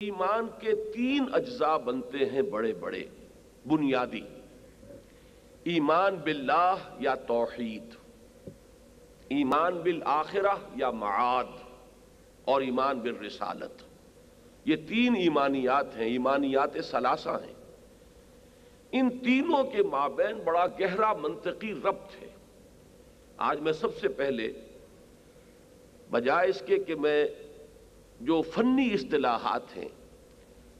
ایمان کے تین اجزاء بنتے ہیں بڑے بڑے بنیادی: ایمان باللہ یا توحید، ایمان بالآخرہ یا معاد، اور ایمان بالرسالت۔ یہ تین ایمانیات ہیں، ایمانیات ثلاثہ ہیں۔ ان تینوں کے مابین بڑا گہرا منطقی ربط ہے۔ آج میں سب سے پہلے بجائے اس کے کہ میں جو فنی اصطلاحات ہیں،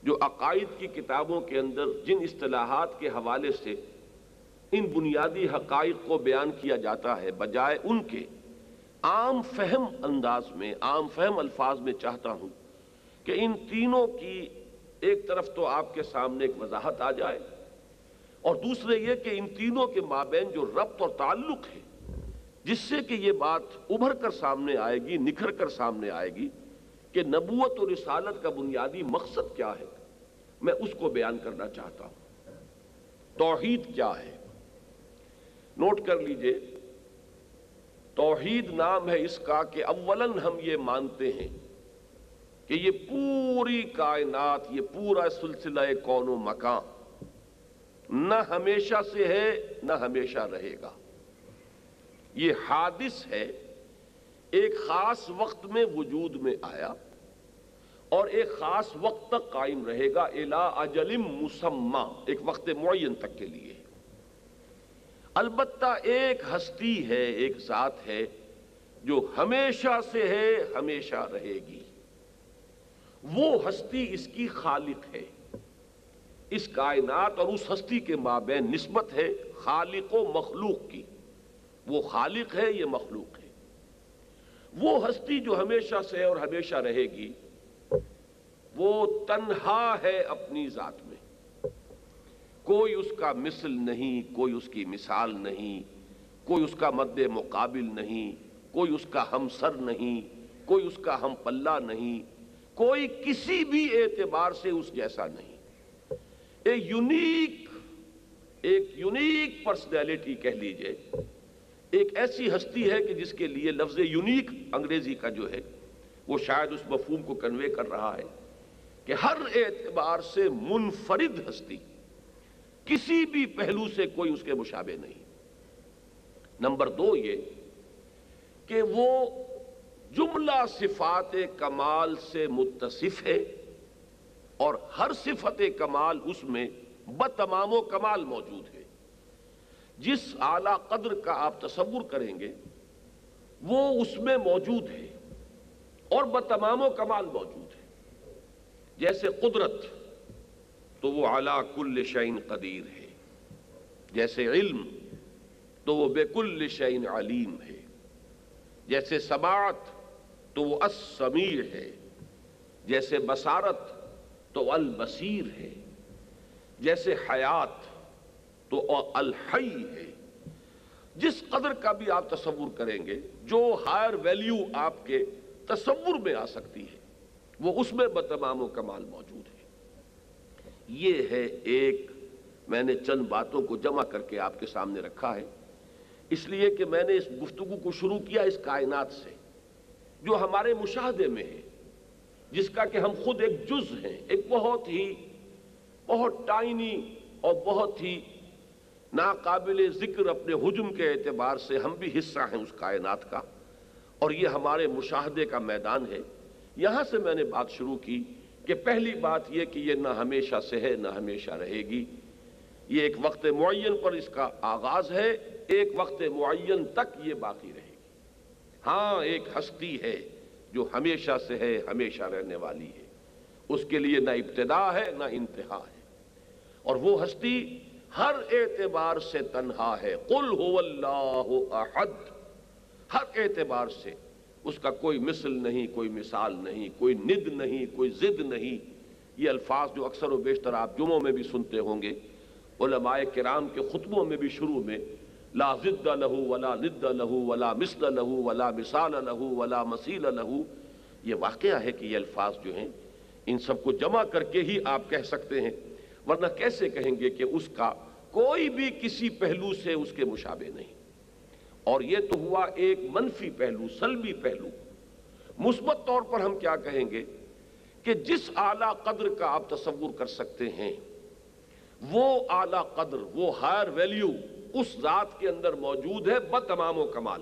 جو عقائد کی کتابوں کے اندر جن اصطلاحات کے حوالے سے ان بنیادی حقائق کو بیان کیا جاتا ہے، بجائے ان کے عام فہم انداز میں، عام فہم الفاظ میں چاہتا ہوں کہ ان تینوں کی ایک طرف تو آپ کے سامنے ایک وضاحت آ جائے، اور دوسرے یہ کہ ان تینوں کے مابین جو ربط اور تعلق ہے، جس سے کہ یہ بات ابھر کر سامنے آئے گی، نکھر کر سامنے آئے گی کہ نبوت اور رسالت کا بنیادی مقصد کیا ہے، میں اس کو بیان کرنا چاہتا ہوں۔ توحید کیا ہے؟ نوٹ کر لیجئے، توحید نام ہے اس کا کہ اولاً ہم یہ مانتے ہیں کہ یہ پوری کائنات، یہ پورا سلسلہ کون و مکان نہ ہمیشہ سے ہے نہ ہمیشہ رہے گا۔ یہ حادث ہے، ایک خاص وقت میں وجود میں آیا اور ایک خاص وقت تک قائم رہے گا، الی اجل مسمی، ایک وقت معین تک کے لیے۔ البتہ ایک ہستی ہے، ایک ذات ہے جو ہمیشہ سے ہے، ہمیشہ رہے گی۔ وہ ہستی اس کی خالق ہے۔ اس کائنات اور اس ہستی کے مابین نسبت ہے خالق و مخلوق کی۔ وہ خالق ہے، یہ مخلوق ہے۔ وہ ہستی جو ہمیشہ سے اور ہمیشہ رہے گی، وہ تنہا ہے اپنی ذات میں، کوئی اس کا مثل نہیں، کوئی اس کی مثال نہیں، کوئی اس کا مد مقابل نہیں، کوئی اس کا ہمسر نہیں، کوئی اس کا ہم پلہ نہیں، کوئی کسی بھی اعتبار سے اس جیسا نہیں۔ ایک یونیک پرسنالٹی کہہ لیجئے، ایک ایسی ہستی ہے کہ جس کے لیے لفظ یونیک انگریزی کا جو ہے وہ شاید اس مفہوم کو کنوے کر رہا ہے کہ ہر اعتبار سے منفرد ہستی، کسی بھی پہلو سے کوئی اس کے مشابہ نہیں۔ نمبر دو یہ کہ وہ جملہ صفات کمال سے متصف ہے، اور ہر صفت کمال اس میں بتمام و کمال موجود ہے۔ جس اعلیٰ قدر کا آپ تصور کریں گے وہ اس میں موجود ہے اور بتمام و کمال موجود ہے۔ جیسے قدرت تو وہ علی کل شیء قدیر ہے، جیسے علم تو وہ بکل شیء علیم ہے، جیسے سماعت تو وہ السمیع ہے، جیسے بصارت تو البصیر ہے، جیسے حیات تو الحی ہے۔ جس قدر کا بھی آپ تصور کریں گے، جو ہائر ویلیو آپ کے تصور میں آ سکتی ہے، وہ اس میں بتمام و کمال موجود ہے۔ یہ ہے ایک، میں نے چند باتوں کو جمع کر کے آپ کے سامنے رکھا ہے، اس لیے کہ میں نے اس گفتگو کو شروع کیا اس کائنات سے جو ہمارے مشاہدے میں ہے، جس کا کہ ہم خود ایک جز ہیں، ایک بہت ٹائنی اور بہت ہی ناقابل ذکر اپنے حجم کے اعتبار سے ہم بھی حصہ ہیں اس کائنات کا، اور یہ ہمارے مشاہدے کا میدان ہے۔ یہاں سے میں نے بات شروع کی کہ پہلی بات یہ کہ یہ نہ ہمیشہ سے ہے نہ ہمیشہ رہے گی، یہ ایک وقت معین پر اس کا آغاز ہے، ایک وقت معین تک یہ باقی رہے گی۔ ہاں، ایک ہستی ہے جو ہمیشہ سے ہے، ہمیشہ رہنے والی ہے، اس کے لیے نہ ابتدا ہے نہ انتہا ہے، اور وہ ہستی ہر اعتبار سے تنہا ہے۔ قل هو اللہ احد، ہر اعتبار سے اس کا کوئی مثل نہیں، کوئی مثال نہیں، کوئی ند نہیں، کوئی ضد نہیں۔ یہ الفاظ جو اکثر و بیشتر آپ جمعوں میں بھی سنتے ہوں گے، علماء کرام کے خطبوں میں بھی شروع میں لا ضد لہ ولا ند لہ ولا مثل لہ ولا مثال لہ ولا مثیل لہ، یہ واقعہ ہے کہ یہ الفاظ جو ہیں ان سب کو جمع کر کے ہی آپ کہہ سکتے ہیں، ورنہ کیسے کہیں گے کہ اس کا کوئی بھی کسی پہلو سے اس کے مشابہ نہیں۔ اور یہ تو ہوا ایک منفی پہلو، سلبی پہلو۔ مثبت طور پر ہم کیا کہیں گے کہ جس اعلیٰ قدر کا آپ تصور کر سکتے ہیں وہ اعلیٰ قدر، وہ ہائر ویلیو اس ذات کے اندر موجود ہے بتمام و کمال۔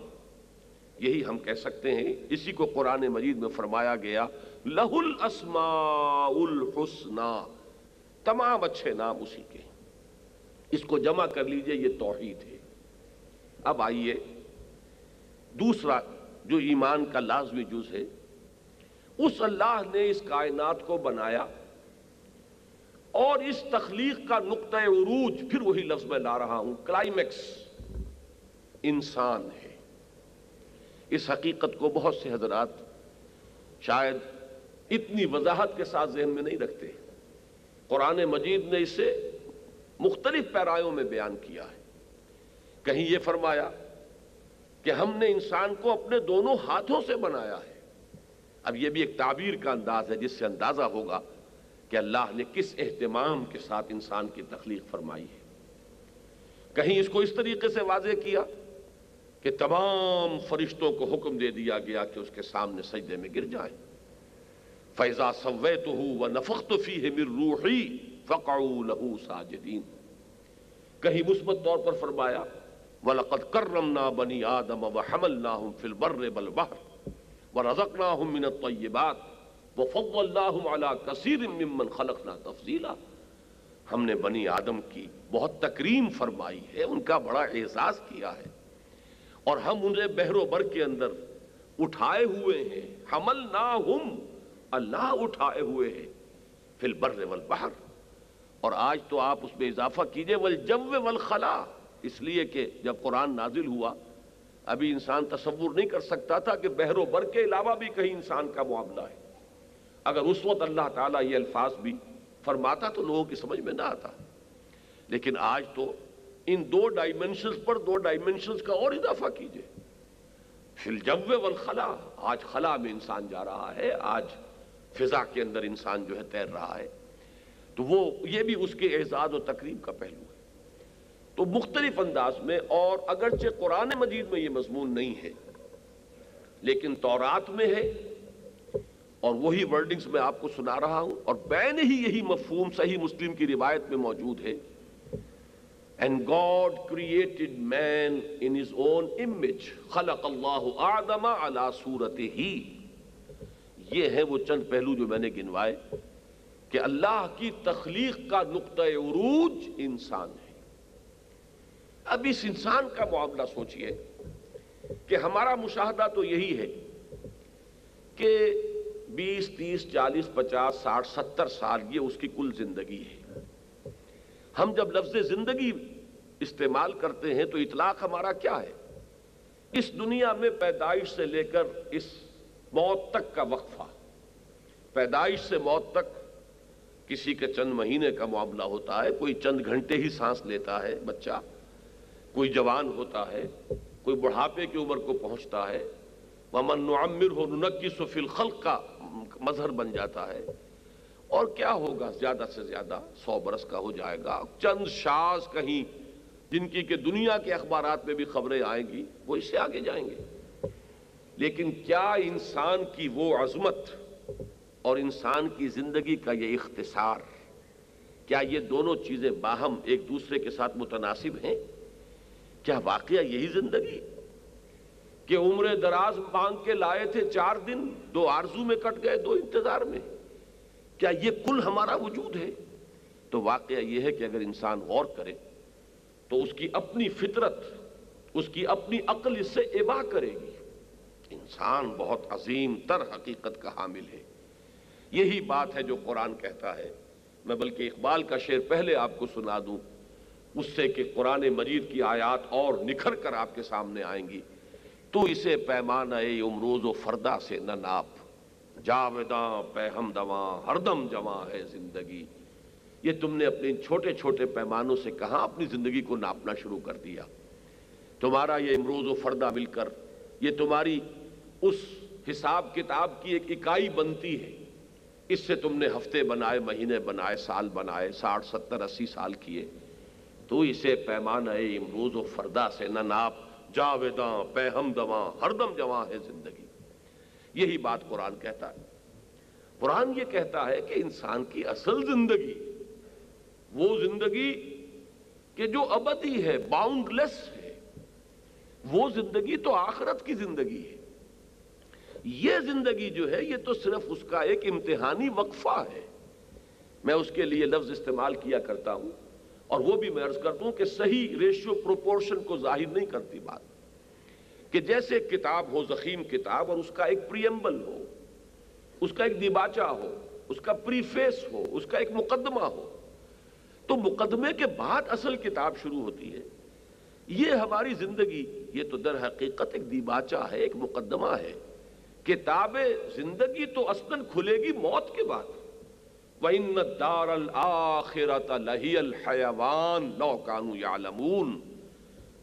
یہی ہم کہہ سکتے ہیں، اسی کو قرآن مجید میں فرمایا گیا لہ الاسماء الحسنی، تمام اچھے نام اسی کے۔ اس کو جمع کر لیجئے، یہ توحید ہے۔ اب آئیے دوسرا جو ایمان کا لازمی جز ہے، اس اللہ نے اس کائنات کو بنایا اور اس تخلیق کا نقطہ عروج، پھر وہی لفظ میں لا رہا ہوں، کلائمیکس انسان ہے۔ اس حقیقت کو بہت سے حضرات شاید اتنی وضاحت کے ساتھ ذہن میں نہیں رکھتے۔ قرآن مجید نے اسے مختلف پیرایوں میں بیان کیا ہے۔ کہیں یہ فرمایا کہ ہم نے انسان کو اپنے دونوں ہاتھوں سے بنایا ہے۔ اب یہ بھی ایک تعبیر کا انداز ہے جس سے اندازہ ہوگا کہ اللہ نے کس اہتمام کے ساتھ انسان کی تخلیق فرمائی ہے۔ کہیں اس کو اس طریقے سے واضح کیا کہ تمام فرشتوں کو حکم دے دیا گیا کہ اس کے سامنے سجدے میں گر جائیں۔ فَإِذَا سَوَّيْتُهُ وَنَفَخْتُ فِيهِ مِن رُوحِي فَقَعُوا لَهُ سَاجِدِينَ۔ کہیں مثبت طور پر فرمایا وَلَقَدْ كَرَّمْنَا بَنِي آدَمَ وَحَمَلْنَاهُمْ فِي الْبَرِّ وَالْبَحْرِ وَرَزَقْنَاهُمْ مِنَ الطَّيِّبَاتِ وَفَضَّلْنَاهُمْ عَلَى كَثِيرٍ مِّمَّنْ خَلَقْنَا تَفْضِيلًا۔ ہم نے بنی آدم کی بہت تکریم فرمائی ہے، ان کا بڑا اعزاز کیا ہے، اور ہم انہیں بحر و بر کے اندر اٹھائے ہوئے ہیں۔ حملناہم، اللہ اٹھائے ہوئے ہیں، فی البر والبحر، اور آج تو آپ اس میں اضافہ کیجئے والجو والخلا، اس لیے کہ جب قرآن نازل ہوا ابھی انسان تصور نہیں کر سکتا تھا کہ بحر و بر کے علاوہ بھی کہیں انسان کا معاملہ ہے۔ اگر اس وقت اللہ تعالیٰ یہ الفاظ بھی فرماتا تو لوگوں کی سمجھ میں نہ آتا، لیکن آج تو ان دو ڈائمنشنز پر دو ڈائمنشنز کا اور اضافہ کیجئے، فی الجو والخلا، آج خلا میں انسان جا رہا ہے، آج فضا کے اندر انسان جو ہے تیر رہا ہے، تو وہ یہ بھی اس کے اعزاز و تکریم کا پہلو ہے۔ تو مختلف انداز میں، اور اگرچہ قرآن مجید میں یہ مضمون نہیں ہے لیکن تورات میں ہے، اور وہی ورڈنگز میں آپ کو سنا رہا ہوں، اور بین ہی یہی مفہوم صحیح مسلم کی روایت میں موجود ہے۔ And God created man in his own image، خلق اللہ آدم علی صورتہ۔ یہ ہے وہ چند پہلو جو میں نے گنوائے کہ اللہ کی تخلیق کا نقطہ عروج انسان ہے۔ اب اس انسان کا معاملہ سوچئے کہ ہمارا مشاہدہ تو یہی ہے کہ 20 30 40 50 60 70 سال یہ اس کی کل زندگی ہے۔ ہم جب لفظ زندگی استعمال کرتے ہیں تو اطلاق ہمارا کیا ہے؟ اس دنیا میں پیدائش سے لے کر اس موت تک کا وقفہ۔ پیدائش سے موت تک کسی کے چند مہینے کا معاملہ ہوتا ہے، کوئی چند گھنٹے ہی سانس لیتا ہے بچہ، کوئی جوان ہوتا ہے، کوئی بڑھاپے کی عمر کو پہنچتا ہے، وَمَن نُعَمِّرْهُ نُنَكِّسُ فِي الْخَلْقِ کا مظہر بن جاتا ہے، اور کیا ہوگا زیادہ سے زیادہ 100 برس کا ہو جائے گا۔ چند شاذ کہیں جن کی کہ دنیا کے اخبارات میں بھی خبریں آئیں گی وہ اس سے آگے جائیں گے، لیکن کیا انسان کی وہ عظمت اور انسان کی زندگی کا یہ اختصار، کیا یہ دونوں چیزیں باہم ایک دوسرے کے ساتھ متناسب ہیں؟ کیا واقعہ یہی زندگی کہ عمر دراز مانگ کے لائے تھے 4 دن، 2 آرزو میں کٹ گئے 2 انتظار میں؟ کیا یہ کل ہمارا وجود ہے؟ تو واقعہ یہ ہے کہ اگر انسان غور کرے تو اس کی اپنی فطرت، اس کی اپنی عقل اس سے ابا کرے گی۔ انسان بہت عظیم تر حقیقت کا حامل ہے۔ یہی بات ہے جو قرآن کہتا ہے۔ میں بلکہ اقبال کا شعر پہلے آپ کو سنا دوں، اس سے کہ قرآن مجید کی آیات اور نکھر کر آپ کے سامنے آئیں گی۔ تو اسے پیمانہ امروز و فردا سے نہ ناپ، جاوداں پہ ہمدواں ہر دم جواں ہے زندگی۔ یہ تم نے اپنے چھوٹے چھوٹے پیمانوں سے کہاں اپنی زندگی کو ناپنا شروع کر دیا؟ تمہارا یہ امروز و فردا مل کر یہ تمہاری اس حساب کتاب کی ایک اکائی بنتی ہے۔ اس سے تم نے ہفتے بنائے، مہینے بنائے، سال بنائے، 60 70 80 سال کیے۔ تو اسے پیمانہ امروز و فردا سے نہ ناپ، جاوداں پہ ہمدواں ہر دم جواں ہے زندگی۔ یہی بات قرآن کہتا ہے۔ قرآن یہ کہتا ہے کہ انسان کی اصل زندگی وہ زندگی کہ جو ابدی ہے، باؤنڈ لیس ہے، وہ زندگی تو آخرت کی زندگی ہے۔ یہ زندگی جو ہے یہ تو صرف اس کا ایک امتحانی وقفہ ہے۔ میں اس کے لیے لفظ استعمال کیا کرتا ہوں، اور وہ بھی میں عرض کرتا ہوں کہ صحیح ریشیو پروپورشن کو ظاہر نہیں کرتی بات، کہ جیسے کتاب ہو، ضخیم کتاب، اور اس کا ایک پریمبل ہو، اس کا ایک دیباچہ ہو، اس کا پریفیس ہو، اس کا ایک مقدمہ ہو، تو مقدمے کے بعد اصل کتاب شروع ہوتی ہے۔ یہ ہماری زندگی یہ تو در حقیقت ایک دیباچہ ہے، ایک مقدمہ ہے۔ کتاب زندگی تو اصلاً کھلے گی موت کے بعد۔ وَإِنَّ الدَّارَ الْآخِرَةَ لَهِيَ الْحَيَوَانُ لَوْ كَانُوا يَعْلَمُونَ،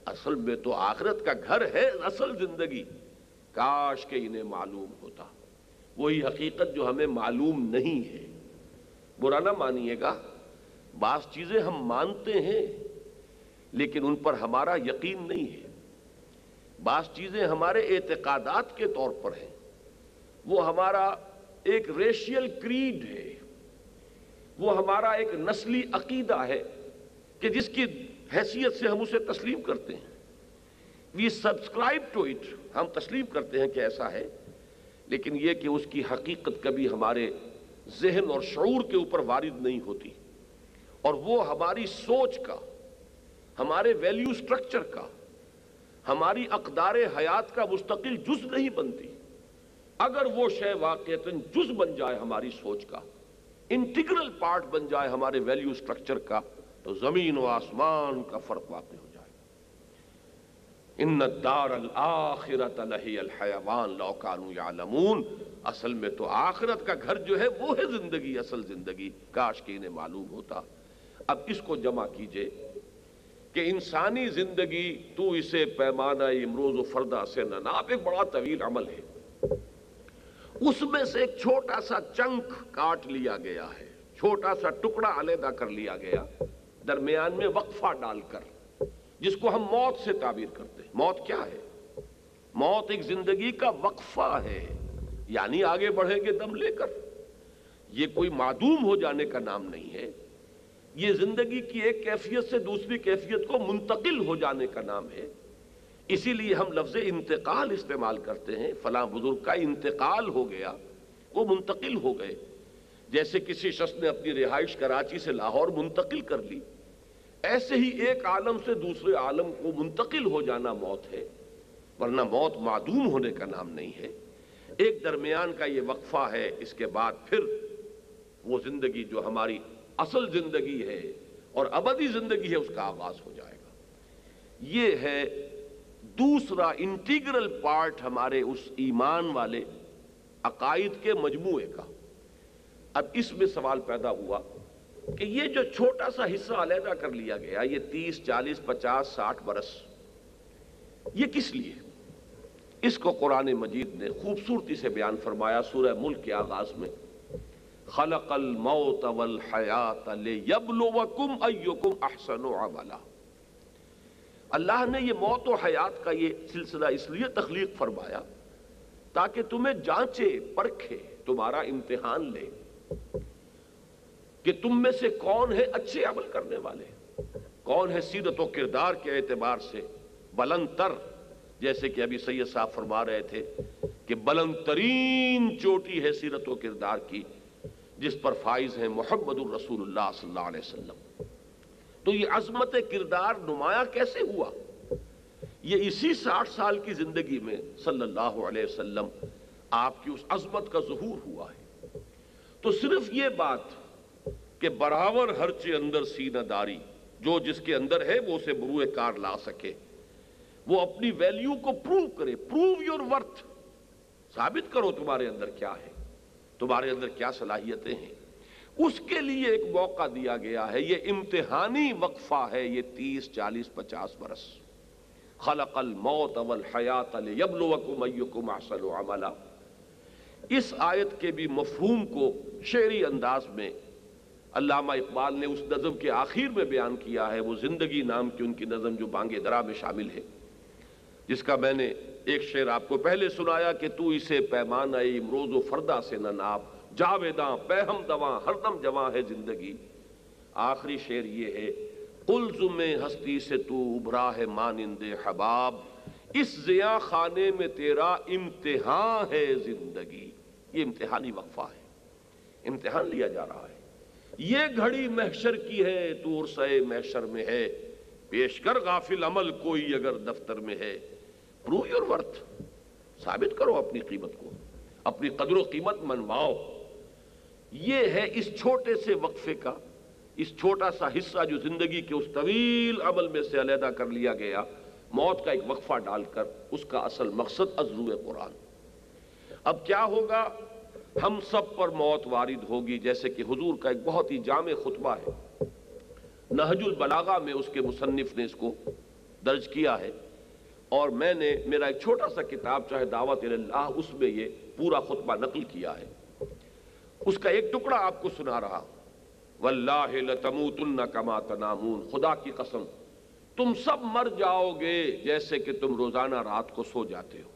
اصل میں تو آخرت کا گھر ہے اصل زندگی، کاش کہ انہیں معلوم ہوتا۔ وہی حقیقت جو ہمیں معلوم نہیں ہے۔ برا نہ مانیے گا، بعض چیزیں ہم مانتے ہیں لیکن ان پر ہمارا یقین نہیں ہے۔ بعض چیزیں ہمارے اعتقادات کے طور پر ہیں، وہ ہمارا ایک ریشیل کریڈ ہے، وہ ہمارا ایک نسلی عقیدہ ہے کہ جس کی حیثیت سے ہم اسے تسلیم کرتے ہیں۔ وی سبسکرائب ٹو اٹ، ہم تسلیم کرتے ہیں کہ ایسا ہے، لیکن یہ کہ اس کی حقیقت کبھی ہمارے ذہن اور شعور کے اوپر وارد نہیں ہوتی، اور وہ ہماری سوچ کا، ہمارے ویلیو سٹرکچر کا، ہماری اقدار حیات کا مستقل جز نہیں بنتی۔ اگر وہ شے واقعتاً جز بن جائے ہماری سوچ کا، انٹیگرل پارٹ بن جائے ہمارے ویلیو سٹرکچر کا، تو زمین و آسمان کا فرق واقع ہو جائے گا۔ ان الدار الآخرۃ لہی الحیوان لو کانوا یعلمون، اصل میں تو آخرت کا گھر جو ہے وہ ہے زندگی، اصل زندگی، کاش کہ انہیں معلوم ہوتا۔ اب اس کو جمع کیجئے کہ انسانی زندگی تو اسے پیمانہ امروز و فردہ سے نہ ناپ، ایک بڑا طویل عمل ہے۔ اس میں سے ایک چھوٹا سا چنک کاٹ لیا گیا ہے، چھوٹا سا ٹکڑا علیحدہ کر لیا گیا، درمیان میں وقفہ ڈال کر، جس کو ہم موت سے تعبیر کرتے ہیں۔ موت کیا ہے؟ موت ایک زندگی کا وقفہ ہے، یعنی آگے بڑھیں گے دم لے کر۔ یہ کوئی معدوم ہو جانے کا نام نہیں ہے، یہ زندگی کی ایک کیفیت سے دوسری کیفیت کو منتقل ہو جانے کا نام ہے۔ اسی لیے ہم لفظ انتقال استعمال کرتے ہیں، فلاں بزرگ کا انتقال ہو گیا، وہ منتقل ہو گئے۔ جیسے کسی شخص نے اپنی رہائش کراچی سے لاہور منتقل کر لی، ایسے ہی ایک عالم سے دوسرے عالم کو منتقل ہو جانا موت ہے، ورنہ موت معدوم ہونے کا نام نہیں ہے۔ ایک درمیان کا یہ وقفہ ہے، اس کے بعد پھر وہ زندگی جو ہماری اصل زندگی ہے اور ابدی زندگی ہے، اس کا آغاز ہو جائے گا۔ یہ ہے دوسرا انٹیگرل پارٹ ہمارے اس ایمان والے عقائد کے مجموعے کا۔ اب اس میں سوال پیدا ہوا کہ یہ جو چھوٹا سا حصہ علیحدہ کر لیا گیا، یہ 30 40 50 60 برس، یہ کس لیے؟ اس کو قرآن مجید نے خوبصورتی سے بیان فرمایا سورہ ملک کے آغاز میں، خلق الموت والحیات لیبلوکم ایکم احسن عملا۔ اللہ نے یہ موت و حیات کا یہ سلسلہ اس لیے تخلیق فرمایا تاکہ تمہیں جانچے، پرکھے، تمہارا امتحان لے کہ تم میں سے کون ہے اچھے عمل کرنے والے، کون ہے سیرت و کردار کے اعتبار سے بلند تر۔ جیسے کہ ابھی سید صاحب فرما رہے تھے کہ بلند ترین چوٹی ہے سیرت و کردار کی، جس پر فائز ہیں محمد الرسول اللہ صلی اللہ علیہ وسلم۔ تو یہ عظمت کردار نمایاں کیسے ہوا؟ یہ اسی 60 سال کی زندگی میں صلی اللہ علیہ وسلم آپ کی اس عظمت کا ظہور ہوا ہے۔ تو صرف یہ بات کہ برابر ہر چے اندر سینہ داری، جو جس کے اندر ہے وہ اسے بروئے کار لا سکے، وہ اپنی ویلیو کو پروو کرے، پروو یور ورتھ، ثابت کرو تمہارے اندر کیا ہے، تمہارے اندر کیا صلاحیتیں ہیں۔ اس کے لیے ایک موقع دیا گیا ہے، یہ امتحانی وقفہ ہے، یہ 30 40 50 برس۔ خلق الموت والحیات لیبلوکم ایکم احسن عملا۔ اس آیت کے بھی مفہوم کو شعری انداز میں علامہ اقبال نے اس نظم کے آخر میں بیان کیا ہے، وہ زندگی نام کی ان کی نظم جو بانگ درا میں شامل ہے، جس کا میں نے ایک شعر آپ کو پہلے سنایا کہ تو اسے پیمانہ امروز و فردہ سے نہ ناپ، جاویداں پہم دواں ہر دم جواں ہے زندگی۔ آخری شعر یہ ہے، قلزم ہستی سے تو ابھرا ہے مانند حباب، اس ضیاء خانے میں تیرا امتحان ہے زندگی۔ یہ امتحانی وقفہ ہے، امتحان لیا جا رہا ہے۔ یہ گھڑی محشر کی ہے، تو عرصۂ محشر میں ہے، پیش کر غافل عمل کوئی اگر دفتر میں ہے۔ پروو یور ورتھ، ثابت کرو اپنی قیمت کو، اپنی قدر و قیمت منواؤ۔ یہ ہے اس چھوٹے سے وقفے کا، اس چھوٹا سا حصہ جو زندگی کے اس طویل عمل میں سے علیحدہ کر لیا گیا، موت کا ایک وقفہ ڈال کر اس کا اصل مقصد از روئے قرآن۔ اب کیا ہوگا؟ ہم سب پر موت وارد ہوگی، جیسے کہ حضور کا ایک بہت ہی جامع خطبہ ہے، نہج البلاغہ میں اس کے مصنف نے اس کو درج کیا ہے، اور میں نے میرا ایک چھوٹا سا کتاب چاہے دعوت اللہ، اس میں یہ پورا خطبہ نقل کیا ہے۔ اس کا ایک ٹکڑا آپ کو سنا رہا ہوں۔ واللہ لتموتن کما تنامون، خدا کی قسم تم سب مر جاؤ گے جیسے کہ تم روزانہ رات کو سو جاتے ہو۔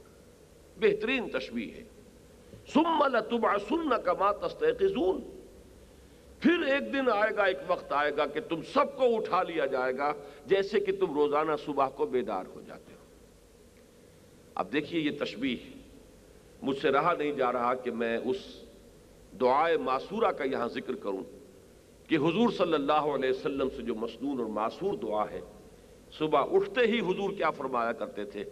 بہترین تشبیہ ہے۔ ثم لتبعثن کما تستيقظون، پھر ایک دن آئے گا، ایک وقت آئے گا کہ تم سب کو اٹھا لیا جائے گا جیسے کہ تم روزانہ صبح کو بیدار ہو جاتے ہو۔ اب دیکھیے یہ تشبیہ مجھ سے رہا نہیں جا رہا کہ میں اس دعائے معصورہ کا یہاں ذکر کروں کہ حضور صلی اللہ علیہ وسلم سے جو مسنون اور معصور دعا ہے، صبح اٹھتے ہی حضور کیا فرمایا کرتے تھے؟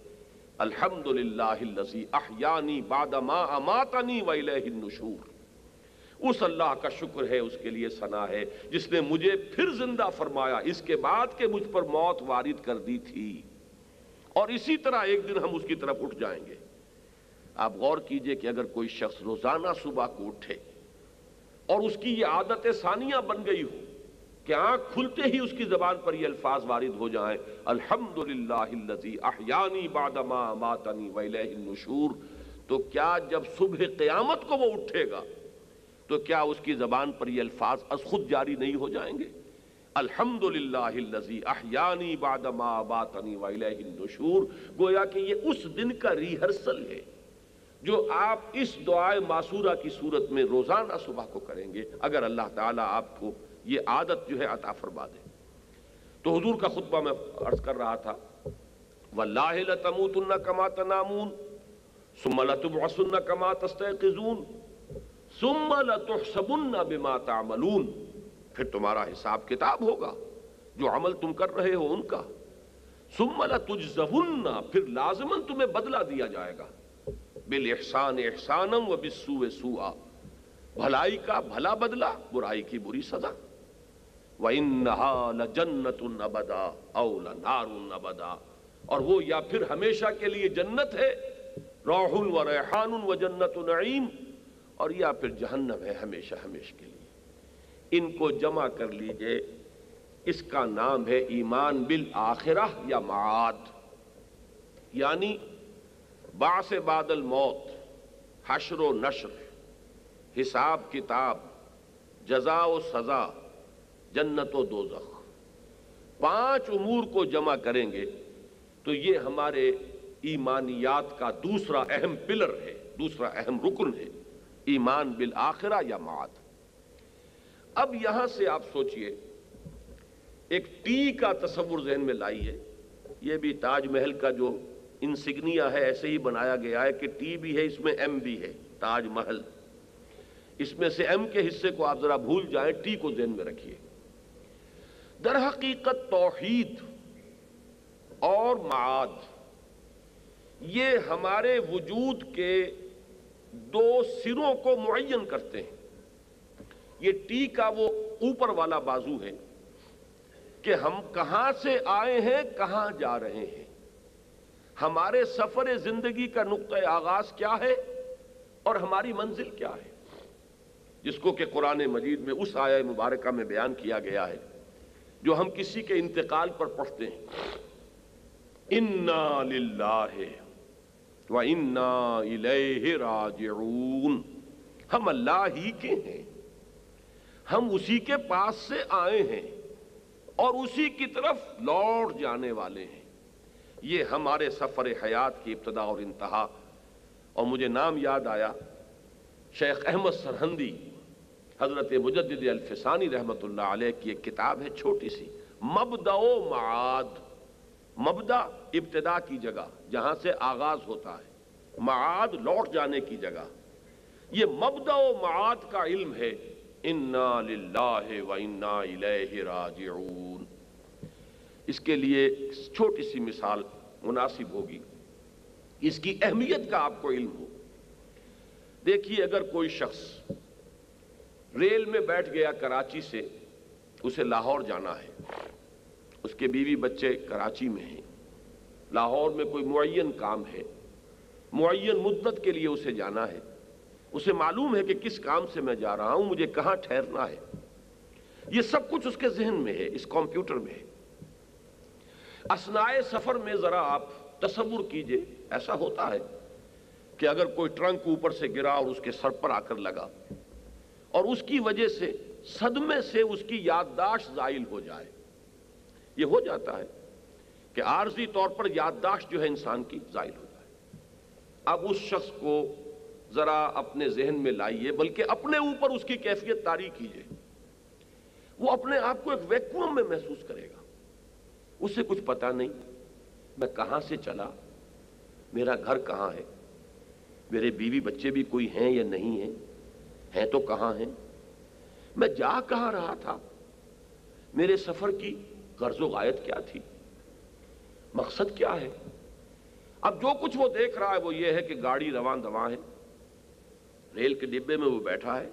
الحمدللہ الذی احیانی بعد ما اماتنی والیہ النشور۔ اس اللہ کا شکر ہے، اس کے لیے ثنا ہے جس نے مجھے پھر زندہ فرمایا اس کے بعد کہ مجھ پر موت وارد کر دی تھی، اور اسی طرح ایک دن ہم اس کی طرف اٹھ جائیں گے۔ آپ غور کیجئے کہ اگر کوئی شخص روزانہ صبح کو اٹھے اور اس کی یہ عادت ثانیہ بن گئی ہو کہ آنکھ کھلتے ہی اس کی زبان پر یہ الفاظ وارد ہو جائیں، الحمدللہ الذی احیانی بعد ما اماتنی والیہ النشور، تو کیا جب صبح قیامت کو وہ اٹھے گا تو کیا اس کی زبان پر یہ الفاظ از خود جاری نہیں ہو جائیں گے؟ الحمدللہ الذی احیانی بعد ما اماتنی والیہ النشور۔ گویا کہ یہ اس دن کا ریہرسل ہے جو آپ اس دعائے معصورہ کی صورت میں روزانہ صبح کو کریں گے، اگر اللہ تعالیٰ آپ کو یہ عادت جو ہے عطا فرما دے۔ تو حضور کا خطبہ میں عرض کر رہا تھا، وَاللَّهِ لَتَمُوتُنَّ كَمَا تَنَامُونَ ثُمَّ لَتُبْعَثُنَّ كَمَا تَسْتَيْقِظُونَ ثُمَّ لَتُحْسَبُنَّ بِمَا تَعْمَلُونَ، پھر تمہارا حساب کتاب ہوگا جو عمل تم کر رہے ہو ان کا۔ ثُمَّ لَتُجْزَوُنَّ، پھر لازماً تمہیں بدلہ دیا جائے گا، بالاحسان احسانا وبالسوء سوءا، بھلائی کا بھلا بدلہ، برائی کی بری سزا۔ وَإِنَّهَا لَجَنَّةٌ أَبَدًا أَوْ لَنَارٌ أَبَدًا، اور وہ یا پھر ہمیشہ کے لیے جنت ہے، روح و ریحان و جنت نعیم، اور یا پھر جہنم ہے ہمیشہ ہمیشہ کے لیے۔ ان کو جمع کر لیجئے، اس کا نام ہے ایمان بالآخرہ یا معاد، یعنی بعث بعد الموت، حشر و نشر، حساب کتاب، جزا و سزا، جنت و دوزخ۔ 5 امور کو جمع کریں گے تو یہ ہمارے ایمانیات کا دوسرا اہم پلر ہے، دوسرا اہم رکن ہے، ایمان بالآخرہ یا معاد۔ اب یہاں سے آپ سوچئے، ایک ٹی کا تصور ذہن میں لائیے، یہ بھی تاج محل کا جو انسگنیا ہے ایسے ہی بنایا گیا ہے کہ ٹی بھی ہے، اس میں ایم بھی ہے، تاج محل۔ اس میں سے ایم کے حصے کو آپ ذرا بھول جائیں، ٹی کو ذہن میں رکھیے۔ در حقیقت توحید اور معاد یہ ہمارے وجود کے 2 سروں کو معین کرتے ہیں۔ یہ ٹی کا وہ اوپر والا بازو ہے کہ ہم کہاں سے آئے ہیں، کہاں جا رہے ہیں، ہمارے سفر زندگی کا نقطہ آغاز کیا ہے اور ہماری منزل کیا ہے، جس کو کہ قرآن مجید میں اس آیہ مبارکہ میں بیان کیا گیا ہے جو ہم کسی کے انتقال پر پڑھتے ہیں، اِنَّا لِلَّهِ وَإِنَّا إِلَيْهِ رَاجِعُونَ، ہم اللہ ہی کے ہیں، ہم اسی کے پاس سے آئے ہیں اور اسی کی طرف لوٹ جانے والے ہیں۔ یہ ہمارے سفر حیات کی ابتدا اور انتہا۔ اور مجھے نام یاد آیا، شیخ احمد سرہندی حضرت مجدد الفسانی رحمت اللہ علیہ کی ایک کتاب ہے چھوٹی سی، مبدأ و معاد۔ مبدأ ابتدا کی جگہ جہاں سے آغاز ہوتا ہے، معاد لوٹ جانے کی جگہ۔ یہ مبدأ و معاد کا علم ہے، انا للہ و انا الیہ راجعون۔ اس کے لیے چھوٹی سی مثال مناسب ہوگی، اس کی اہمیت کا آپ کو علم ہو۔ دیکھیے، اگر کوئی شخص ریل میں بیٹھ گیا کراچی سے، اسے لاہور جانا ہے، اس کے بیوی بچے کراچی میں ہیں، لاہور میں کوئی معین کام ہے، معین مدت کے لیے اسے جانا ہے، اسے معلوم ہے کہ کس کام سے میں جا رہا ہوں، مجھے کہاں ٹھہرنا ہے، یہ سب کچھ اس کے ذہن میں ہے، اس کمپیوٹر میں ہے۔ اثناء سفر میں ذرا آپ تصور کیجئے، ایسا ہوتا ہے کہ اگر کوئی ٹرنک اوپر سے گرا اور اس کے سر پر آ کر لگا اور اس کی وجہ سے صدمے سے اس کی یادداشت زائل ہو جائے، یہ ہو جاتا ہے کہ عارضی طور پر یادداشت جو ہے انسان کی زائل ہو جائے۔ اب اس شخص کو ذرا اپنے ذہن میں لائیے، بلکہ اپنے اوپر اس کی کیفیت طاری کیجئے، وہ اپنے آپ کو ایک ویکیوم میں محسوس کرے گا، اسے کچھ پتا نہیں میں کہاں سے چلا، میرا گھر کہاں ہے، میرے بیوی بچے بھی کوئی ہیں یا نہیں ہیں تو کہاں ہیں، میں جا کہاں رہا تھا، میرے سفر کی غرض و غایت کیا تھی، مقصد کیا ہے۔ اب جو کچھ وہ دیکھ رہا ہے وہ یہ ہے کہ گاڑی رواں دواں ہے، ریل کے ڈبے میں وہ بیٹھا ہے،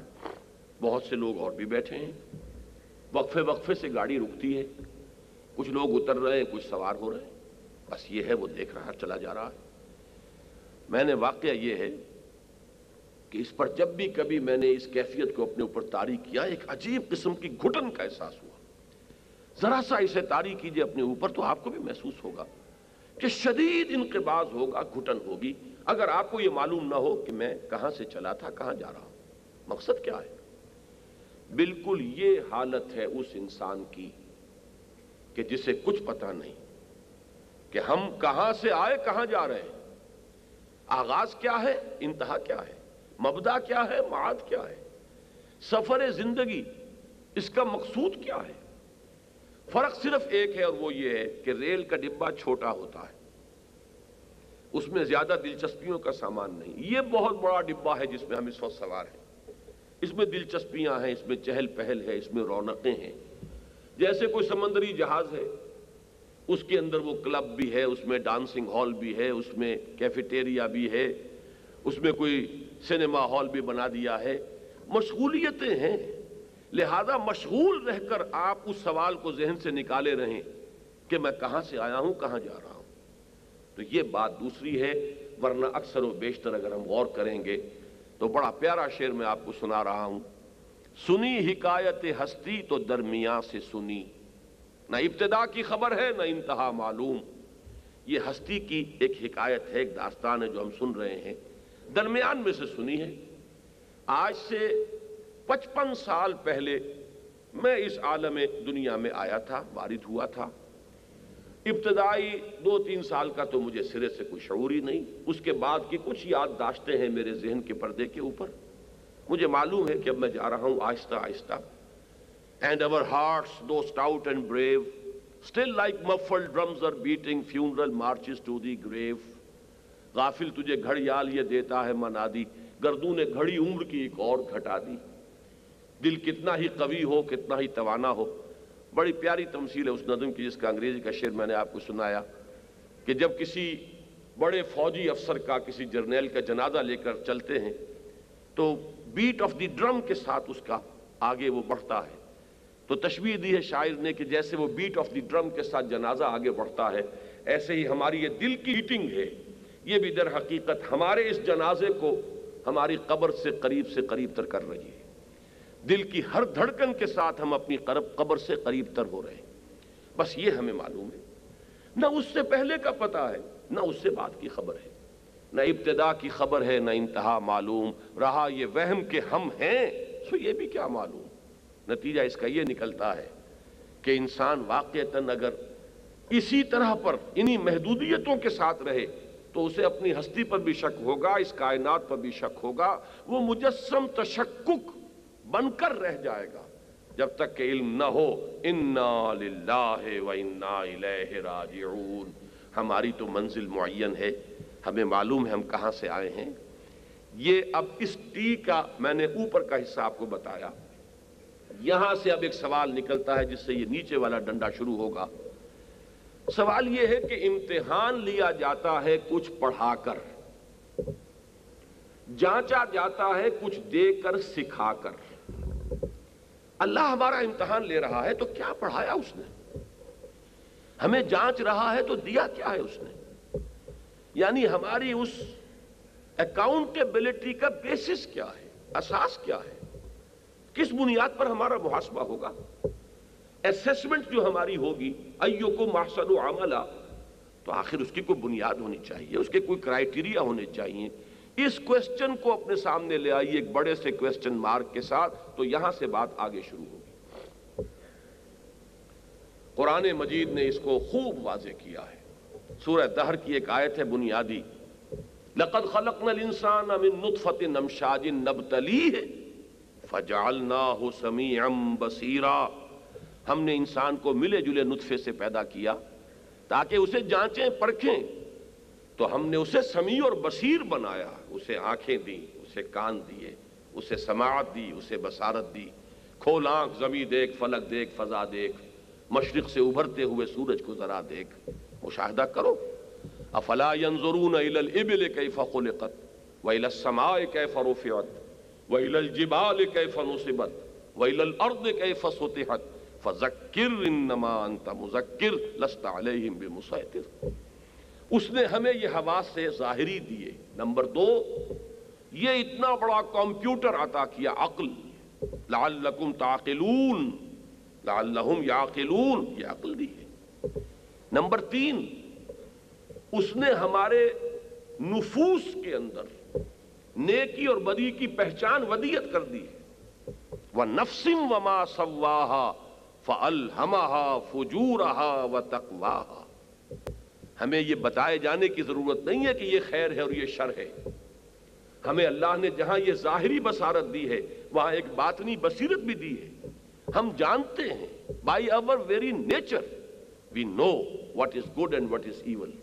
بہت سے لوگ اور بھی بیٹھے ہیں، وقفے وقفے سے گاڑی رکتی ہے، کچھ لوگ اتر رہے ہیں، کچھ سوار ہو رہے ہیں، بس یہ ہے، وہ دیکھ رہا چلا جا رہا ہے۔ میں نے واقعہ یہ ہے کہ اس پر جب بھی کبھی میں نے اس کیفیت کو اپنے اوپر طاری کیا، ایک عجیب قسم کی گھٹن کا احساس ہوا۔ ذرا سا اسے طاری کیجئے اپنے اوپر تو آپ کو بھی محسوس ہوگا کہ شدید انقباض ہوگا، گھٹن ہوگی، اگر آپ کو یہ معلوم نہ ہو کہ میں کہاں سے چلا تھا، کہاں جا رہا ہوں، مقصد کیا ہے۔ بالکل یہ حالت ہے اس انسان کی کہ جسے کچھ پتا نہیں کہ ہم کہاں سے آئے، کہاں جا رہے ہیں، آغاز کیا ہے، انتہا کیا ہے، مبدا کیا ہے، معاد کیا ہے، سفر زندگی اس کا مقصود کیا ہے۔ فرق صرف ایک ہے اور وہ یہ ہے کہ ریل کا ڈبہ چھوٹا ہوتا ہے، اس میں زیادہ دلچسپیوں کا سامان نہیں۔ یہ بہت بڑا ڈبہ ہے جس میں ہم اس وقت سوار ہیں، اس میں دلچسپیاں ہیں، اس میں چہل پہل ہے، اس میں رونقیں ہیں۔ جیسے کوئی سمندری جہاز ہے، اس کے اندر وہ کلب بھی ہے، اس میں ڈانسنگ ہال بھی ہے، اس میں کیفیٹیریا بھی ہے، اس میں کوئی سینما ہال بھی بنا دیا ہے، مشغولیتیں ہیں۔ لہذا مشغول رہ کر آپ اس سوال کو ذہن سے نکالے رہیں کہ میں کہاں سے آیا ہوں، کہاں جا رہا ہوں، تو یہ بات دوسری ہے۔ ورنہ اکثر و بیشتر اگر ہم غور کریں گے تو بڑا پیارا شعر میں آپ کو سنا رہا ہوں، سنی حکایت ہستی تو درمیان سے سنی، نہ ابتدا کی خبر ہے نہ انتہا معلوم۔ یہ ہستی کی ایک حکایت ہے، ایک داستان ہے جو ہم سن رہے ہیں، درمیان میں سے سنی ہے۔ آج سے 55 سال پہلے میں اس عالم دنیا میں آیا تھا، وارد ہوا تھا۔ ابتدائی 2-3 سال کا تو مجھے سرے سے کوئی شعور ہی نہیں، اس کے بعد کی کچھ یادداشتیں ہیں میرے ذہن کے پردے کے اوپر۔ مجھے معلوم ہے کہ اب میں جا رہا ہوں آہستہ آہستہ۔ And our hearts, though stout and brave, still like muffled drums are beating funeral marches to the grave. غافل تجھے گھڑیال یہ دیتا ہے منادی، گردوں نے گھڑی عمر کی ایک اور گھٹا دی۔ دل کتنا ہی قوی ہو، کتنا ہی توانا ہو۔ بڑی پیاری تمثیل ہے اس نظم کی جس کا انگریزی کا شعر میں نے آپ کو سنایا کہ جب کسی بڑے فوجی افسر کا، کسی جرنیل کا جنازہ لے کر چلتے ہیں تو بیٹ آف دی ڈرم کے ساتھ اس کا آگے وہ بڑھتا ہے، تو تشبیہ دی ہے شاعر نے کہ جیسے وہ بیٹ آف دی ڈرم کے ساتھ جنازہ آگے بڑھتا ہے، ایسے ہی ہماری یہ دل کی ہیٹنگ ہے، یہ بھی در حقیقت ہمارے اس جنازے کو ہماری قبر سے قریب تر کر رہی ہے۔ دل کی ہر دھڑکن کے ساتھ ہم اپنی قبر سے قریب تر ہو رہے ہیں، بس یہ ہمیں معلوم ہے۔ نہ اس سے پہلے کا پتہ ہے، نہ اس سے بعد کی خبر ہے، نہ ابتدا کی خبر ہے، نہ انتہا معلوم۔ رہا یہ وہم کہ ہم ہیں، سو یہ بھی کیا معلوم۔ نتیجہ اس کا یہ نکلتا ہے کہ انسان واقعتاً اگر اسی طرح پر انہی محدودیتوں کے ساتھ رہے تو اسے اپنی ہستی پر بھی شک ہوگا، اس کائنات پر بھی شک ہوگا، وہ مجسم تشکک بن کر رہ جائے گا جب تک کہ علم نہ ہو انا للہ و انا الیہ راجعون۔ ہماری تو منزل معین ہے، ہمیں معلوم ہے ہم کہاں سے آئے ہیں۔ یہ اب اس ٹی کا میں نے اوپر کا حصہ آپ کو بتایا، یہاں سے اب ایک سوال نکلتا ہے جس سے یہ نیچے والا ڈنڈا شروع ہوگا۔ سوال یہ ہے کہ امتحان لیا جاتا ہے کچھ پڑھا کر، جانچا جاتا ہے کچھ دے کر سکھا کر۔ اللہ ہمارا امتحان لے رہا ہے تو کیا پڑھایا اس نے؟ ہمیں جانچ رہا ہے تو دیا کیا ہے اس نے؟ یعنی ہماری اس اکاؤنٹیبلٹی کا بیسس کیا ہے، اساس کیا ہے، کس بنیاد پر ہمارا محاسبہ ہوگا؟ اسیسمنٹ جو ہماری ہوگی ایکم احسن عملا، تو آخر اس کی کوئی بنیاد ہونی چاہیے، اس کے کوئی کرائیٹیریا ہونے چاہیے۔ اس کوسچن کو اپنے سامنے لے آئیے ایک بڑے سے کوسچن مارک کے ساتھ، تو یہاں سے بات آگے شروع ہوگی۔ قرآن مجید نے اس کو خوب واضح کیا ہے۔ سورہ دہر کی ایک آیت ہے بنیادی، لَقَدْ خَلَقْنَا الْإِنسَانَ مِن نُطْفَةٍ أَمْشَاجٍ نَبْتَلِيهِ فَجَعَلْنَاهُ سَمِيعًا بَصِيرًا۔ ہم نے انسان کو ملے جلے نطفے سے پیدا کیا تاکہ اسے جانچیں پرکھیں، تو ہم نے اسے سمیع اور بصیر بنایا، اسے آنکھیں دی، اسے کان دیے، اسے سماعت دی، اسے بصارت دی۔ کھول آنکھ، زمین دیکھ، فلک دیکھ، فضا دیکھ، مشرق سے ابھرتے ہوئے سورج کو ذرا دیکھ، مشاہدہ کرو۔ افلا ينظرون الى الابل كيف خلقت والى السماء كيف رفعت والى الجبال كيف نصبت والى الارض كيف سطحت فذكر انما انت مذكر لست عليهم بمسيطر۔ اس نے ہمیں یہ حواس سے ظاہری دیے۔ نمبر 2، یہ اتنا بڑا کمپیوٹر عطا کیا، عقل، لعلکم تعقلون، لعلہم یعقلون، یہ عقل دی ہے۔ نمبر 3، اس نے ہمارے نفوس کے اندر نیکی اور بدی کی پہچان ودیت کر دی ہے۔ وَنَفْسٍ وَمَا سَوَّاهَا فَأَلْهَمَهَا فُجُورَهَا وَتَقْوَاهَا۔ ہمیں یہ بتائے جانے کی ضرورت نہیں ہے کہ یہ خیر ہے اور یہ شر ہے۔ ہمیں اللہ نے جہاں یہ ظاہری بصارت دی ہے وہاں ایک باطنی بصیرت بھی دی ہے۔ ہم جانتے ہیں by our very nature we know what is good and what is evil،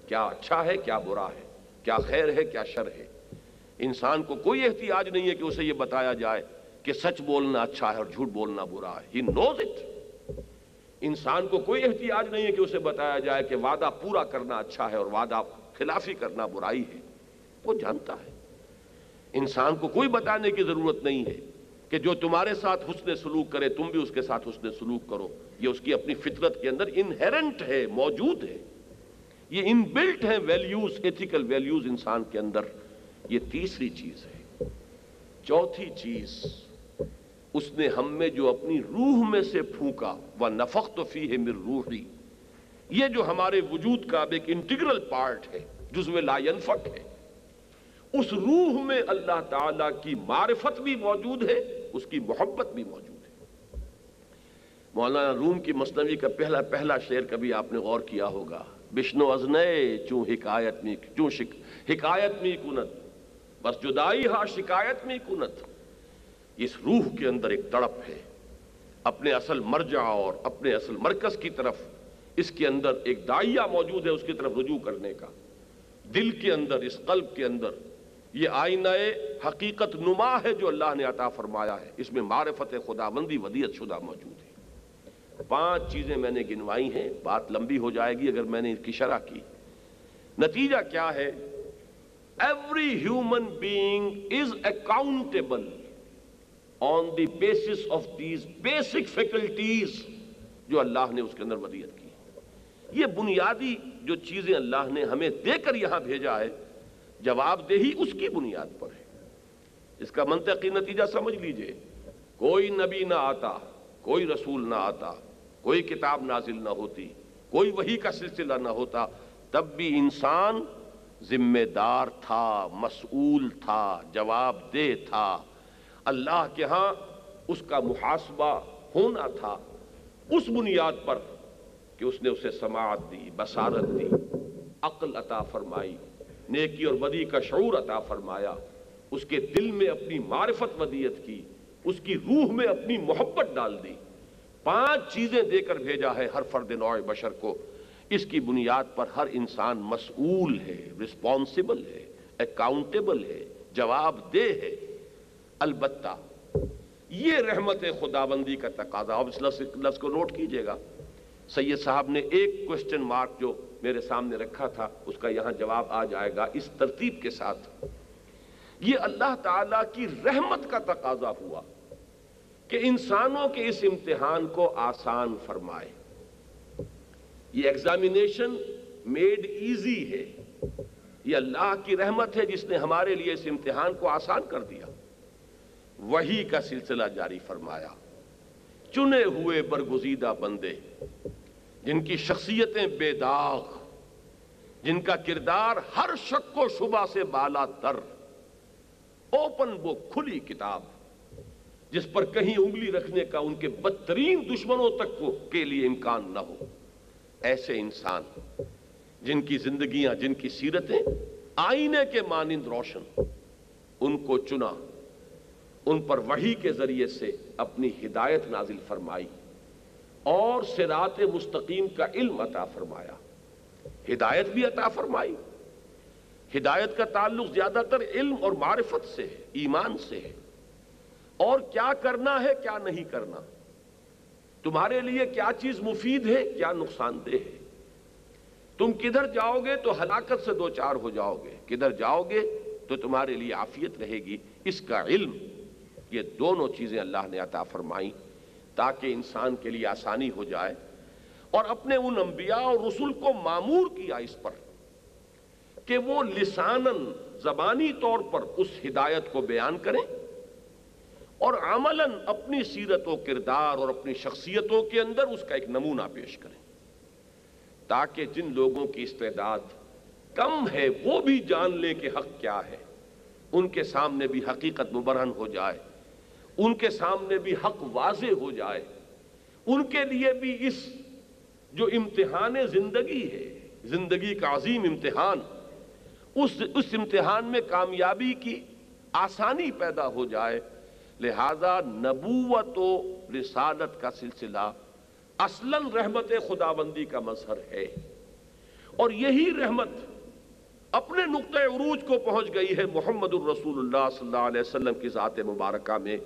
کیا اچھا ہے کیا برا ہے، کیا خیر ہے کیا شر ہے۔ انسان کو کوئی احتیاج نہیں ہے کہ اسے یہ بتایا جائے کہ سچ بولنا اچھا ہے اور جھوٹ بولنا برا ہے۔ He knows it۔ انسان کو کوئی احتیاج نہیں ہے کہ اسے بتایا جائے کہ وعدہ پورا کرنا اچھا ہے اور وعدہ خلافی کرنا برائی ہے، وہ جانتا ہے۔ انسان کو کوئی بتانے کی ضرورت نہیں ہے کہ جو تمہارے ساتھ حسن سلوک کرے تم بھی اس کے ساتھ حسن سلوک کرو، یہ اس کی اپنی فطرت کے اندر انہیرنٹ ہے، موجود ہے، یہ ان بلٹ ہیں ویلیوز، ایتھیکل ویلیوز انسان کے اندر۔ یہ تیسری چیز ہے۔ چوتھی چیز، اس نے ہم میں جو اپنی روح میں سے پھونکا، وَنَفَخْتُ فِيهِ مِن رُوحِي، یہ جو ہمارے وجود کا اب ایک انٹیگرل پارٹ ہے، جزو لا ينفک ہے، اس روح میں اللہ تعالیٰ کی معرفت بھی موجود ہے، اس کی محبت بھی موجود ہے۔ مولانا روم کی مثنوی کا پہلا شعر کبھی آپ نے غور کیا ہوگا، بشنو ازنے چوں حکایت می کنت بس جدائی ہا شکایت می کنت۔ اس روح کے اندر ایک تڑپ ہے اپنے اصل مرجع اور اپنے اصل مرکز کی طرف، اس کے اندر ایک داعیہ موجود ہے اس کی طرف رجوع کرنے کا۔ دل کے اندر، اس قلب کے اندر یہ آئینہ حقیقت نما ہے جو اللہ نے عطا فرمایا ہے، اس میں معرفت خداوندی ودیت شدہ موجود ہے۔ 5 چیزیں میں نے گنوائی ہیں، بات لمبی ہو جائے گی اگر میں نے اس کی شرح کی۔ نتیجہ کیا ہے؟ Every human being is accountable on the basis of these basic faculties جو اللہ نے اس کے اندر ودیت کی۔ یہ بنیادی جو چیزیں اللہ نے ہمیں دے کر یہاں بھیجا ہے، جواب دہی اس کی بنیاد پر ہے۔ اس کا منطقی نتیجہ سمجھ لیجئے، کوئی نبی نہ آتا، کوئی رسول نہ آتا، کوئی کتاب نازل نہ ہوتی، کوئی وحی کا سلسلہ نہ ہوتا، تب بھی انسان ذمہ دار تھا، مسئول تھا، جواب دہ تھا۔ اللہ کے ہاں اس کا محاسبہ ہونا تھا اس بنیاد پر کہ اس نے اسے سماعت دی، بصارت دی، عقل عطا فرمائی، نیکی اور بدی کا شعور عطا فرمایا، اس کے دل میں اپنی معرفت ودیت کی، اس کی روح میں اپنی محبت ڈال دی۔ 5 چیزیں دے کر بھیجا ہے ہر فرد نوع بشر کو۔ اس کی بنیاد پر ہر انسان مسئول ہے، رسپانسبل ہے، اکاؤنٹیبل ہے، جواب دہ ہے۔ البتہ یہ رحمت خداوندی کا تقاضا، اب اس لفظ کو نوٹ کیجئے گا، سید صاحب نے ایک کوسچن مارک جو میرے سامنے رکھا تھا اس کا یہاں جواب آ جائے گا اس ترتیب کے ساتھ۔ یہ اللہ تعالیٰ کی رحمت کا تقاضا ہوا کہ انسانوں کے اس امتحان کو آسان فرمائے۔ یہ ایگزامینیشن میڈ ایزی ہے، یہ اللہ کی رحمت ہے جس نے ہمارے لیے اس امتحان کو آسان کر دیا۔ وحی کا سلسلہ جاری فرمایا، چنے ہوئے برگزیدہ بندے جن کی شخصیتیں بے داغ، جن کا کردار ہر شک و شبہ سے بالا تر، اوپن بک، کھلی کتاب، جس پر کہیں انگلی رکھنے کا ان کے بدترین دشمنوں تک کے لیے امکان نہ ہو۔ ایسے انسان جن کی زندگیاں، جن کی سیرتیں آئینے کے مانند روشن، ان کو چنا، ان پر وحی کے ذریعے سے اپنی ہدایت نازل فرمائی اور صراط مستقیم کا علم عطا فرمایا۔ ہدایت بھی عطا فرمائی۔ ہدایت کا تعلق زیادہ تر علم اور معرفت سے ہے، ایمان سے ہے، اور کیا کرنا ہے کیا نہیں کرنا، تمہارے لیے کیا چیز مفید ہے کیا نقصان دہ ہے، تم کدھر جاؤ گے تو ہلاکت سے دوچار ہو جاؤ گے، کدھر جاؤ گے تو تمہارے لیے عافیت رہے گی، اس کا علم۔ یہ دونوں چیزیں اللہ نے عطا فرمائیں تاکہ انسان کے لیے آسانی ہو جائے، اور اپنے ان انبیاء اور رسول کو مامور کیا اس پر کہ وہ لساناً، زبانی طور پر اس ہدایت کو بیان کریں، اور عملاً اپنی سیرت و کردار اور اپنی شخصیتوں کے اندر اس کا ایک نمونہ پیش کریں، تاکہ جن لوگوں کی استعداد کم ہے وہ بھی جان لیں کہ حق کیا ہے، ان کے سامنے بھی حقیقت مبرہن ہو جائے، ان کے سامنے بھی حق واضح ہو جائے، ان کے لیے بھی اس جو امتحان زندگی ہے، زندگی کا عظیم امتحان، اس امتحان میں کامیابی کی آسانی پیدا ہو جائے۔ لہذا نبوت و رسالت کا سلسلہ اصلاً رحمت خداوندی کا مظہر ہے، اور یہی رحمت اپنے نقطہ عروج کو پہنچ گئی ہے محمد الرسول اللہ صلی اللہ علیہ وسلم کی ذات مبارکہ میں۔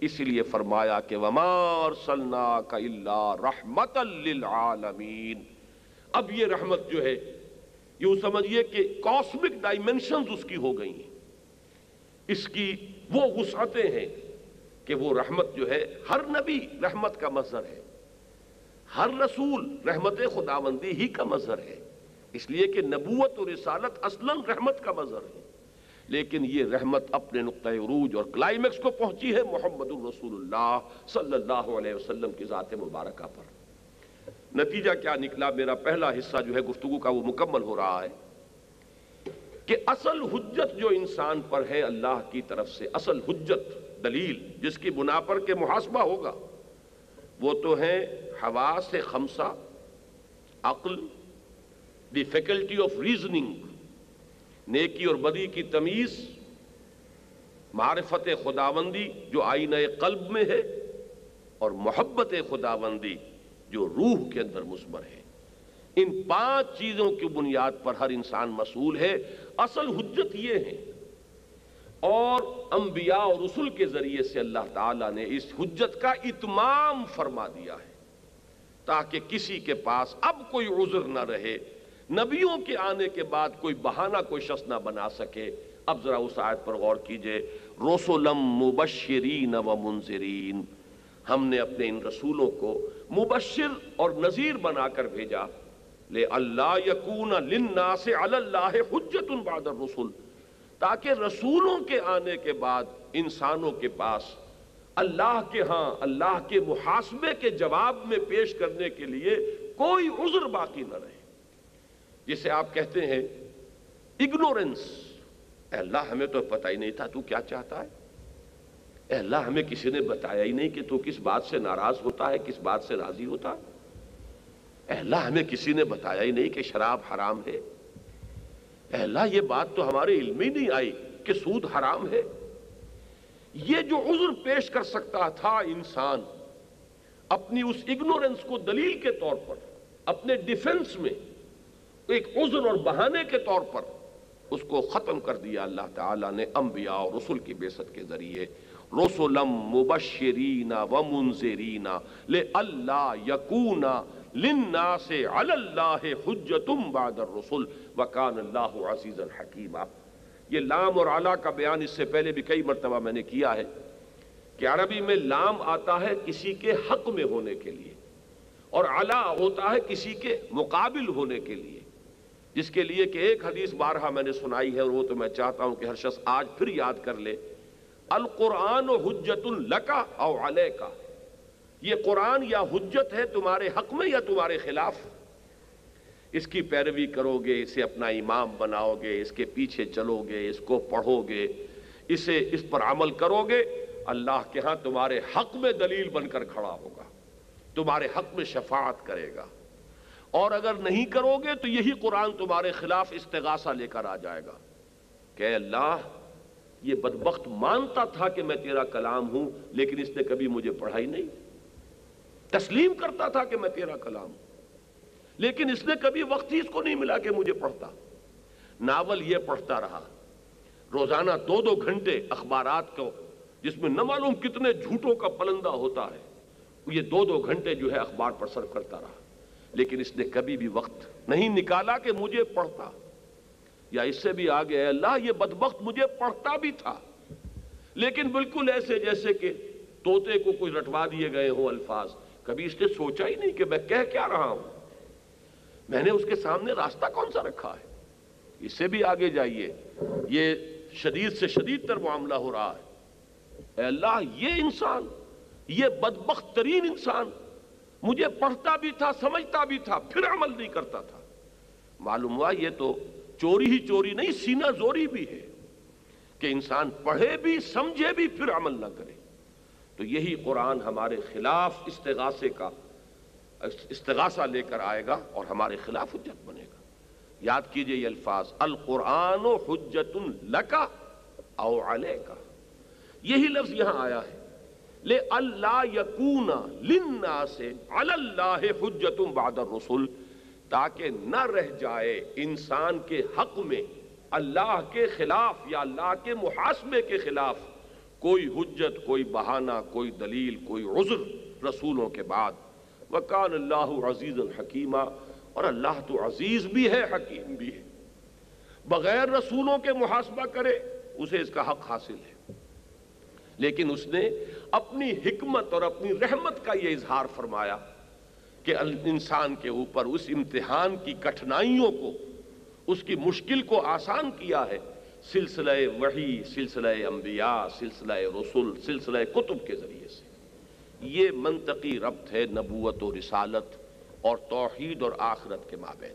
اسی لیے فرمایا کہ وَمَا أَرْسَلْنَاكَ إِلَّا رَحْمَةً لِّلْعَالَمِينَ۔ اب یہ رحمت جو ہے، یوں سمجھیے کہ کاسمک ڈائمنشنز اس کی ہو گئی ہیں، اس کی وہ وسعتیں ہیں کہ وہ رحمت جو ہے، ہر نبی رحمت کا مظہر ہے، ہر رسول رحمت خداوندی ہی کا مظہر ہے، اس لیے کہ نبوت و رسالت اصلاً رحمت کا مظہر ہے، لیکن یہ رحمت اپنے نقطہ عروج اور کلائمیکس کو پہنچی ہے محمد الرسول اللہ صلی اللہ علیہ وسلم کی ذات مبارکہ پر۔ نتیجہ کیا نکلا؟ میرا پہلا حصہ جو ہے گفتگو کا وہ مکمل ہو رہا ہے کہ اصل حجت جو انسان پر ہے اللہ کی طرف سے، اصل حجت، دلیل جس کی بنا پر کہ محاسبہ ہوگا، وہ تو ہے حواس خمسہ، عقل، دی فیکلٹی آف ریزننگ، نیکی اور بدی کی تمیز، معرفت خداوندی جو آئینہ قلب میں ہے، اور محبت خداوندی جو روح کے اندر مثمر ہے۔ ان 5 چیزوں کی بنیاد پر ہر انسان مسئول ہے۔ اصل حجت یہ ہے، اور انبیاء اور رسول کے ذریعے سے اللہ تعالیٰ نے اس حجت کا اتمام فرما دیا ہے، تاکہ کسی کے پاس اب کوئی عذر نہ رہے، نبیوں کے آنے کے بعد کوئی بہانہ کوئی شخص نہ بنا سکے۔ اب ذرا اس آیت پر غور کیجئے، رسلا مبشرین و منذرین، ہم نے اپنے ان رسولوں کو مبشر اور نذیر بنا کر بھیجا، لئلا یکون للناس علی اللہ حجت بعد الرسل، تاکہ رسولوں کے آنے کے بعد انسانوں کے پاس اللہ کے ہاں اللہ کے محاسبے کے جواب میں پیش کرنے کے لیے کوئی عذر باقی نہ رہے، جسے آپ کہتے ہیں اگنورنس۔ اے اللہ ہمیں تو پتہ ہی نہیں تھا تو کیا چاہتا ہے، اے اللہ ہمیں کسی نے بتایا ہی نہیں کہ تو کس بات سے ناراض ہوتا ہے، کس بات سے راضی ہوتا ہے، اے اللہ ہمیں کسی نے بتایا ہی نہیں کہ شراب حرام ہے، اے اللہ یہ بات تو ہمارے علم ہی نہیں آئی کہ سود حرام ہے۔ یہ جو عذر پیش کر سکتا تھا انسان اپنی اس اگنورنس کو دلیل کے طور پر، اپنے ڈیفنس میں ایک عذر اور بہانے کے طور پر، اس کو ختم کر دیا اللہ تعالیٰ نے انبیاء اور رسل کی بعثت کے ذریعے۔ رسلا مبشرین ومنذرین لئلا یکون للناس علی اللہ حجۃ بعد الرسل وکان اللہ عزیزا حکیما۔ یہ لام اور علی کا بیان اس سے پہلے بھی کئی مرتبہ میں نے کیا ہے کہ عربی میں لام آتا ہے کسی کے حق میں ہونے کے لیے، اور علی ہوتا ہے کسی کے مقابل ہونے کے لیے، جس کے لیے کہ ایک حدیث بارہا میں نے سنائی ہے، اور وہ تو میں چاہتا ہوں کہ ہر شخص آج پھر یاد کر لے۔ القرآن حجت لک او علیک، یہ قرآن یا حجت ہے تمہارے حق میں یا تمہارے خلاف۔ اس کی پیروی کرو گے، اسے اپنا امام بناؤ گے، اس کے پیچھے چلو گے، اس کو پڑھو گے، اس پر عمل کرو گے، اللہ کے ہاں تمہارے حق میں دلیل بن کر کھڑا ہوگا، تمہارے حق میں شفاعت کرے گا۔ اور اگر نہیں کرو گے تو یہی قرآن تمہارے خلاف استغاثہ لے کر آ جائے گا کہ اللہ یہ بدبخت مانتا تھا کہ میں تیرا کلام ہوں، لیکن اس نے کبھی مجھے پڑھا ہی نہیں۔ تسلیم کرتا تھا کہ میں تیرا کلام ہوں، لیکن اس نے کبھی وقت ہی اس کو نہیں ملا کہ مجھے پڑھتا۔ ناول یہ پڑھتا رہا، روزانہ 2 گھنٹے اخبارات کو، جس میں نہ معلوم کتنے جھوٹوں کا پلندہ ہوتا ہے، یہ 2 گھنٹے جو ہے اخبار پر صرف کرتا رہا، لیکن اس نے کبھی بھی وقت نہیں نکالا کہ مجھے پڑھتا۔ یا اس سے بھی آگے ہے، اللہ یہ بدبخت مجھے پڑھتا بھی تھا، لیکن بالکل ایسے جیسے کہ طوطے کو کوئی رٹوا دیے گئے ہوں الفاظ، کبھی اس نے سوچا ہی نہیں کہ میں کہہ کیا رہا ہوں، میں نے اس کے سامنے راستہ کون سا رکھا ہے۔ اس سے بھی آگے جائیے، یہ شدید سے شدید تر معاملہ ہو رہا ہے۔ اے اللہ یہ انسان، یہ بدبخت ترین انسان مجھے پڑھتا بھی تھا، سمجھتا بھی تھا، پھر عمل نہیں کرتا تھا۔ معلوم ہوا یہ تو چوری ہی چوری نہیں، سینہ زوری بھی ہے کہ انسان پڑھے بھی، سمجھے بھی، پھر عمل نہ کرے۔ تو یہی قرآن ہمارے خلاف استغاثہ لے کر آئے گا اور ہمارے خلاف حجت بنے گا۔ یاد کیجئے یہ الفاظ، القرآن حجت لک او علیک، یہی لفظ یہاں آیا ہے، لئلا یکون للناس علی اللہ حجت بعد الرسل، تاکہ نہ رہ جائے انسان کے حق میں اللہ کے خلاف یا اللہ کے محاسبے کے خلاف کوئی حجت، کوئی بہانہ، کوئی دلیل، کوئی عذر رسولوں کے بعد۔ وَكَانَ اللَّهُ عَزِيزًا حَكِيمًا، اور اللہ تو عزیز بھی ہے، حکیم بھی ہے، بغیر رسولوں کے محاسبہ کرے اسے اس کا حق حاصل ہے، لیکن اس نے اپنی حکمت اور اپنی رحمت کا یہ اظہار فرمایا کہ انسان کے اوپر اس امتحان کی کٹھنائیوں کو، اس کی مشکل کو آسان کیا ہے سلسلہ وحی، سلسلہ انبیاء، سلسلہ رسل، سلسلہ کتب کے ذریعے سے۔ یہ منطقی ربط ہے نبوت و رسالت اور توحید اور آخرت کے مابین۔